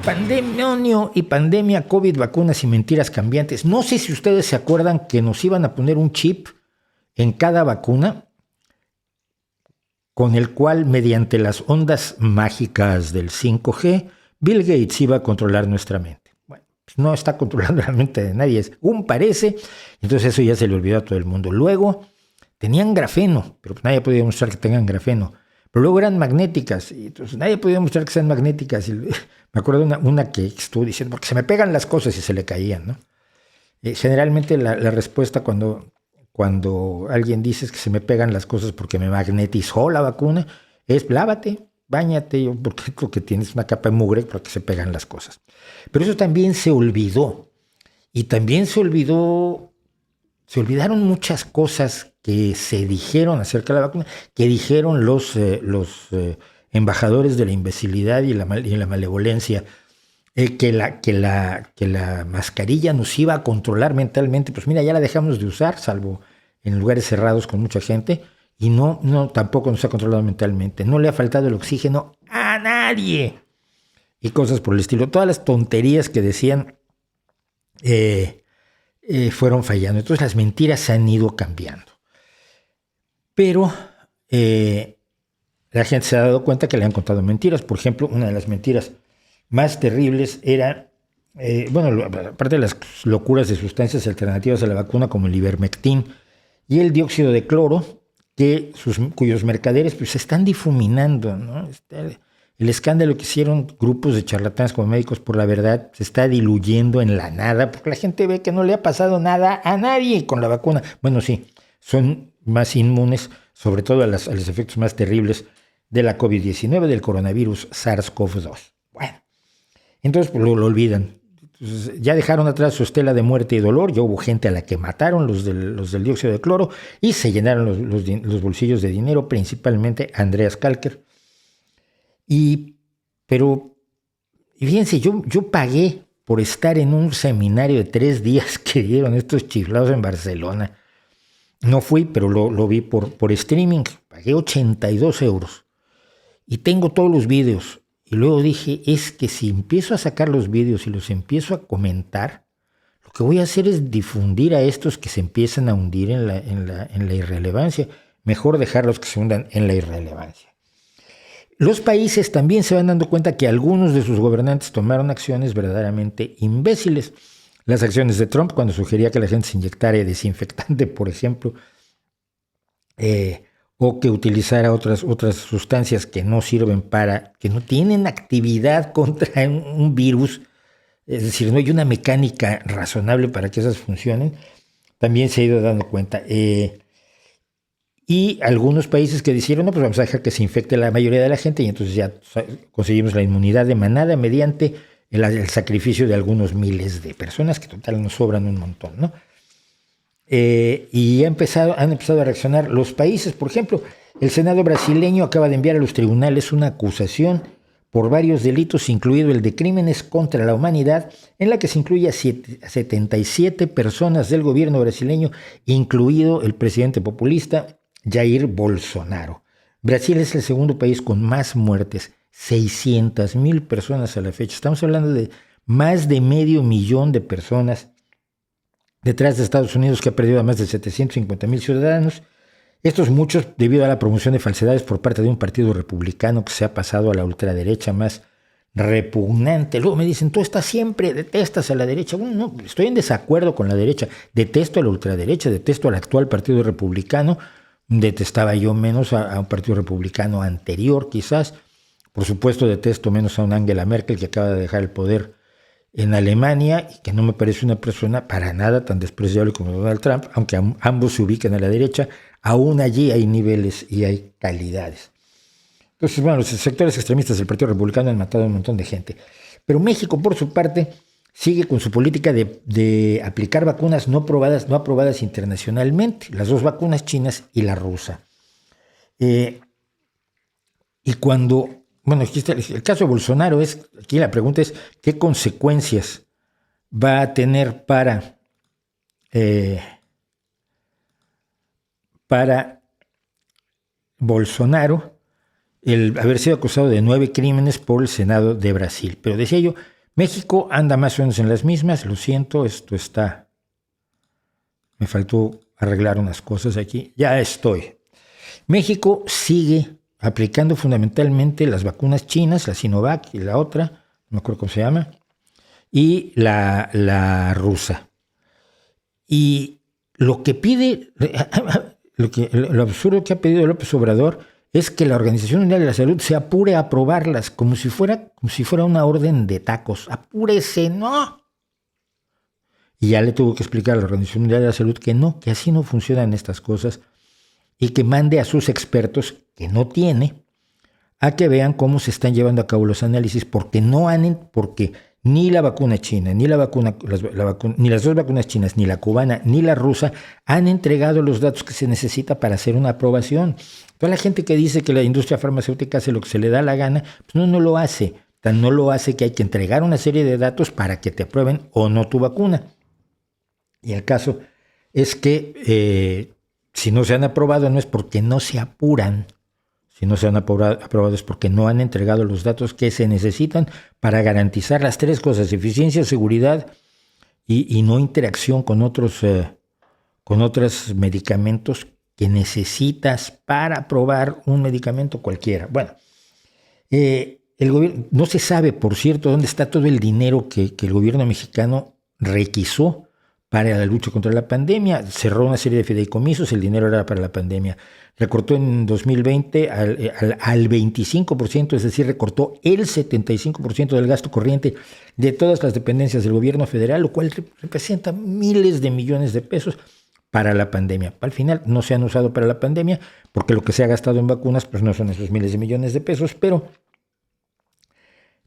Pandemonio y pandemia, COVID, vacunas y mentiras cambiantes. No sé si ustedes se acuerdan que nos iban a poner un chip en cada vacuna con el cual, mediante las ondas mágicas del 5G, Bill Gates iba a controlar nuestra mente. Bueno, pues no está controlando la mente de nadie, según parece. Entonces eso ya se le olvidó a todo el mundo. Luego tenían grafeno, pero pues nadie podía demostrar que tengan grafeno. Pero luego eran magnéticas, y entonces nadie podía demostrar que sean magnéticas. Y me acuerdo de una que estuvo diciendo, porque se me pegan las cosas y se le caían, ¿no? Generalmente la respuesta cuando alguien dice que se me pegan las cosas porque me magnetizó la vacuna, es lávate, báñate, porque lo que tienes una capa de mugre porque se pegan las cosas. Pero eso también se olvidó. Y también se olvidaron muchas cosas que se dijeron acerca de la vacuna, que dijeron los embajadores de la imbecilidad y la malevolencia, que la mascarilla nos iba a controlar mentalmente. Pues mira, ya la dejamos de usar, salvo en lugares cerrados con mucha gente, y no tampoco nos ha controlado mentalmente. No le ha faltado el oxígeno a nadie. Y cosas por el estilo. Todas las tonterías que decían fueron fallando. Entonces las mentiras han ido cambiando. Pero la gente se ha dado cuenta que le han contado mentiras. Por ejemplo, una de las mentiras más terribles era, aparte de las locuras de sustancias alternativas a la vacuna como el ivermectin y el dióxido de cloro, cuyos mercaderes pues, se están difuminando, ¿no? El escándalo que hicieron grupos de charlatanes como Médicos por la Verdad se está diluyendo en la nada, porque la gente ve que no le ha pasado nada a nadie con la vacuna. Bueno, sí, son más inmunes, sobre todo a los efectos más terribles de la COVID-19, del coronavirus SARS-CoV-2. Bueno, entonces pues, lo olvidan. Entonces, ya dejaron atrás su estela de muerte y dolor. Ya hubo gente a la que mataron los del dióxido de cloro y se llenaron los bolsillos de dinero, principalmente Andreas Kalker. Pero fíjense, yo pagué por estar en un seminario de 3 días que dieron estos chiflados en Barcelona. No fui, pero lo vi por streaming. Pagué 82 euros. Y tengo todos los vídeos. Y luego dije, es que si empiezo a sacar los vídeos y los empiezo a comentar, lo que voy a hacer es difundir a estos que se empiezan a hundir en la irrelevancia. Mejor dejarlos que se hundan en la irrelevancia. Los países también se van dando cuenta que algunos de sus gobernantes tomaron acciones verdaderamente imbéciles. Las acciones de Trump cuando sugería que la gente se inyectara desinfectante, por ejemplo, o que utilizara otras sustancias que no sirven que no tienen actividad contra un virus, es decir, no hay una mecánica razonable para que esas funcionen, también se ha ido dando cuenta. Y algunos países que dijeron, no, pues vamos a dejar que se infecte la mayoría de la gente y entonces ya conseguimos la inmunidad de manada mediante el sacrificio de algunos miles de personas, que total nos sobran un montón, ¿no? Y han empezado a reaccionar los países. Por ejemplo, el Senado brasileño acaba de enviar a los tribunales una acusación por varios delitos, incluido el de crímenes contra la humanidad, en la que se incluye a 77 personas del gobierno brasileño, incluido el presidente populista Jair Bolsonaro. Brasil es el segundo país con más muertes, 600,000 personas a la fecha. Estamos hablando de más de 500,000 de personas detrás de Estados Unidos, que ha perdido a más de 750,000 ciudadanos. Estos muchos debido a la promoción de falsedades por parte de un partido republicano que se ha pasado a la ultraderecha más repugnante. Luego me dicen, tú detestas a la derecha. Bueno, no, estoy en desacuerdo con la derecha. Detesto a la ultraderecha, detesto al actual partido republicano. Detestaba yo menos a un partido republicano anterior, quizás. Por supuesto, detesto menos a una Angela Merkel que acaba de dejar el poder en Alemania y que no me parece una persona para nada tan despreciable como Donald Trump, aunque ambos se ubican a la derecha, aún allí hay niveles y hay calidades. Entonces, bueno, los sectores extremistas del Partido Republicano han matado a un montón de gente. Pero México, por su parte, sigue con su política de aplicar vacunas no aprobadas internacionalmente, las 2 vacunas chinas y la rusa. Y cuando... Bueno, aquí está el caso de Bolsonaro. Aquí la pregunta es, ¿qué consecuencias va a tener para Bolsonaro el haber sido acusado de 9 crímenes por el Senado de Brasil? Pero decía yo, México anda más o menos en las mismas, lo siento, me faltó arreglar unas cosas aquí, ya estoy. México sigue aplicando fundamentalmente las vacunas chinas, la Sinovac y la otra, no me acuerdo cómo se llama, y la rusa. Y lo que pide, lo absurdo que ha pedido López Obrador es que la Organización Mundial de la Salud se apure a aprobarlas como si fuera una orden de tacos. ¡Apúrese! ¡No! Y ya le tuvo que explicar a la Organización Mundial de la Salud que no, que así no funcionan estas cosas y que mande a sus expertos, que no tiene, a que vean cómo se están llevando a cabo los análisis, porque ni la vacuna china, ni ni las dos vacunas chinas, ni la cubana, ni la rusa han entregado los datos que se necesita para hacer una aprobación. Toda la gente que dice que la industria farmacéutica hace lo que se le da la gana, pues no lo hace. Tan no lo hace que hay que entregar una serie de datos para que te aprueben o no tu vacuna. Y el caso es que si no se han aprobado no es porque no se apuran. Si no se han aprobado es porque no han entregado los datos que se necesitan para garantizar las tres cosas: eficiencia, seguridad y no interacción con otros medicamentos que necesitas para aprobar un medicamento cualquiera. Bueno, el gobierno, no se sabe, por cierto, dónde está todo el dinero que el gobierno mexicano requisó para la lucha contra la pandemia. Cerró una serie de fideicomisos, el dinero era para la pandemia. Recortó en 2020 al 25%, es decir, recortó el 75% del gasto corriente de todas las dependencias del gobierno federal, lo cual representa miles de millones de pesos para la pandemia. Al final no se han usado para la pandemia porque lo que se ha gastado en vacunas pues no son esos miles de millones de pesos, pero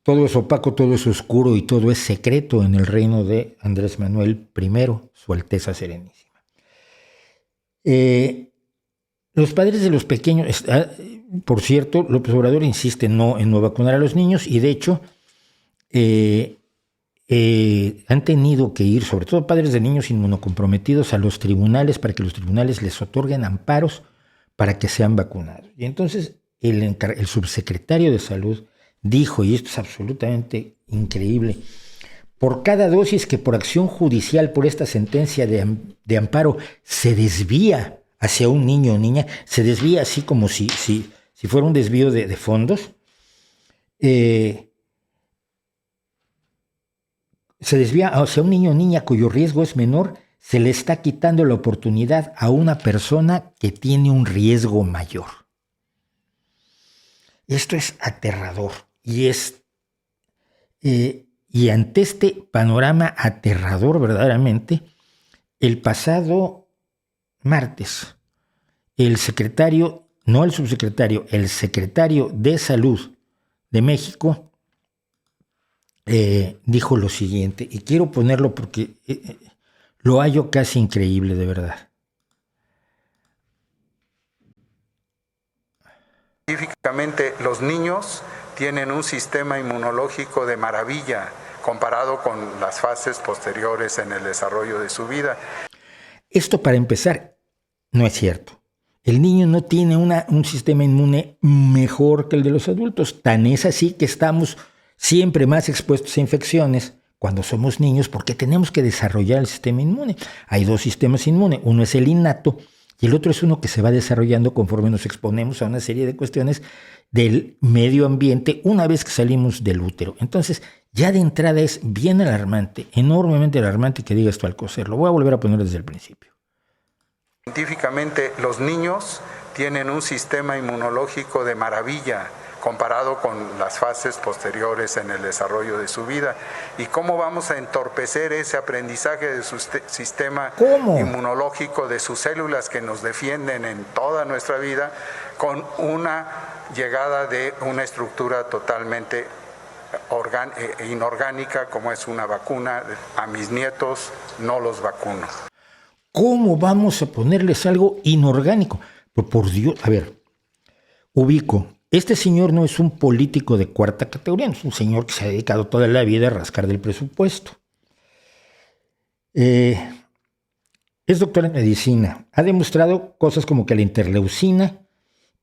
todo es opaco, todo es oscuro y todo es secreto en el reino de Andrés Manuel I, Su Alteza Serenísima. Los padres de los pequeños, por cierto, López Obrador insiste en no vacunar a los niños y de hecho han tenido que ir, sobre todo padres de niños inmunocomprometidos, a los tribunales para que los tribunales les otorguen amparos para que sean vacunados. Y entonces el subsecretario de Salud dijo, y esto es absolutamente increíble, por cada dosis que por acción judicial, por esta sentencia de amparo, se desvía hacia un niño o niña, se desvía así como si fuera un desvío de fondos, se desvía hacia un niño o niña cuyo riesgo es menor, se le está quitando la oportunidad a una persona que tiene un riesgo mayor. Esto es aterrador. Y ante este panorama aterrador verdaderamente, el pasado martes, el secretario de Salud de México dijo lo siguiente, y quiero ponerlo porque lo hallo casi increíble, de verdad. Científicamente, los niños tienen un sistema inmunológico de maravilla comparado con las fases posteriores en el desarrollo de su vida. Esto, para empezar, no es cierto. El niño no tiene un sistema inmune mejor que el de los adultos. Tan es así que estamos siempre más expuestos a infecciones cuando somos niños porque tenemos que desarrollar el sistema inmune. Hay dos sistemas inmunes. Uno es el innato y el otro es uno que se va desarrollando conforme nos exponemos a una serie de cuestiones del medio ambiente una vez que salimos del útero. Entonces, ya de entrada es bien alarmante, enormemente alarmante que diga esto Alcocer. Lo voy a volver a poner desde el principio. Científicamente, los niños tienen un sistema inmunológico de maravilla comparado con las fases posteriores en el desarrollo de su vida. ¿Y cómo vamos a entorpecer ese aprendizaje de su sistema inmunológico, de sus células que nos defienden en toda nuestra vida, con una llegada de una estructura totalmente inorgánica como es una vacuna? A mis nietos no los vacuno. ¿Cómo vamos a ponerles algo inorgánico? Por Dios, a ver, ubico. Este señor no es un político de cuarta categoría, no es un señor que se ha dedicado toda la vida a rascar del presupuesto. Es doctor en medicina. Ha demostrado cosas como que la interleucina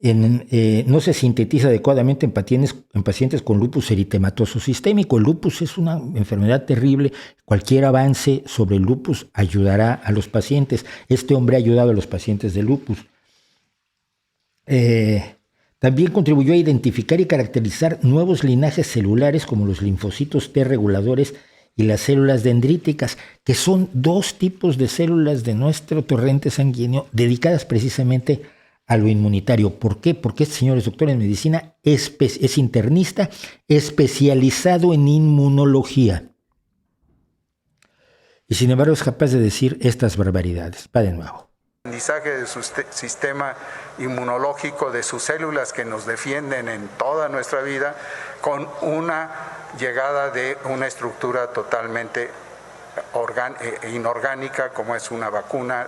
no se sintetiza adecuadamente en pacientes con lupus eritematoso sistémico. El lupus es una enfermedad terrible. Cualquier avance sobre el lupus ayudará a los pacientes. Este hombre ha ayudado a los pacientes de lupus. También contribuyó a identificar y caracterizar nuevos linajes celulares como los linfocitos T reguladores y las células dendríticas, que son dos tipos de células de nuestro torrente sanguíneo dedicadas precisamente a lo inmunitario. ¿Por qué? Porque este señor es doctor en medicina, es internista especializado en inmunología. Y sin embargo es capaz de decir estas barbaridades. Va de nuevo. Aprendizaje de su sistema inmunológico, de sus células que nos defienden en toda nuestra vida, con una llegada de una estructura totalmente inorgánica como es una vacuna.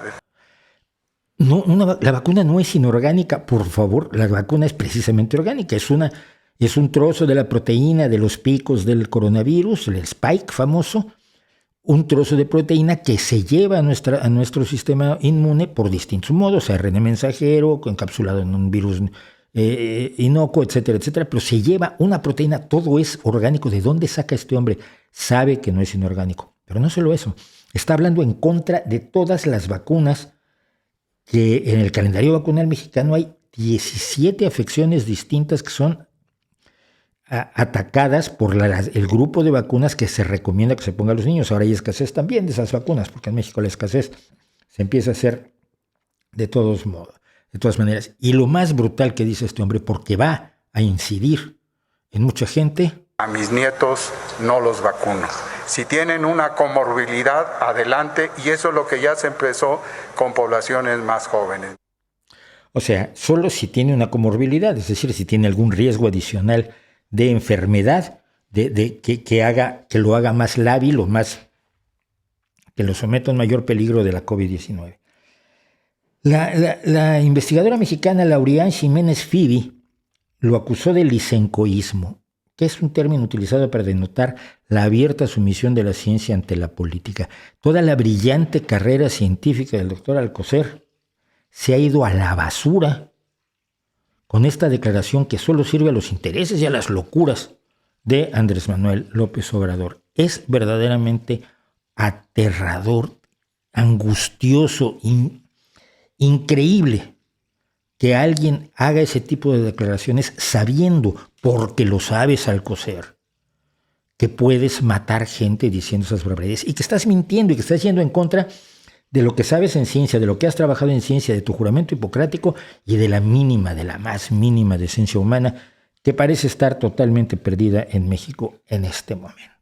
No, la vacuna no es inorgánica, por favor, la vacuna es precisamente orgánica, es un trozo de la proteína de los picos del coronavirus, el spike famoso, un trozo de proteína que se lleva a nuestro sistema inmune por distintos modos, ARN mensajero, encapsulado en un virus inocuo, etcétera, etcétera, pero se lleva una proteína, todo es orgánico. ¿De dónde saca este hombre? Sabe que no es inorgánico, pero no solo eso, está hablando en contra de todas las vacunas, que en el calendario vacunal mexicano hay 17 afecciones distintas que son atacadas por el grupo de vacunas que se recomienda que se ponga a los niños. Ahora hay escasez también de esas vacunas, porque en México la escasez se empieza a hacer de todas maneras. Y lo más brutal que dice este hombre, porque va a incidir en mucha gente. A mis nietos no los vacuno. Si tienen una comorbilidad, adelante, y eso es lo que ya se empezó con poblaciones más jóvenes. O sea, solo si tiene una comorbilidad, es decir, si tiene algún riesgo adicional de enfermedad, que lo haga más lábil o que lo someta a un mayor peligro de la COVID-19. La investigadora mexicana Laurian Jiménez Fibi lo acusó de lisencoísmo, que es un término utilizado para denotar la abierta sumisión de la ciencia ante la política. Toda la brillante carrera científica del doctor Alcocer se ha ido a la basura con esta declaración que solo sirve a los intereses y a las locuras de Andrés Manuel López Obrador. Es verdaderamente aterrador, angustioso, increíble que alguien haga ese tipo de declaraciones sabiendo, porque lo sabes, Alcocer, que puedes matar gente diciendo esas barbaridades y que estás mintiendo y que estás yendo en contra de lo que sabes en ciencia, de lo que has trabajado en ciencia, de tu juramento hipocrático y de la más mínima decencia humana que parece estar totalmente perdida en México en este momento.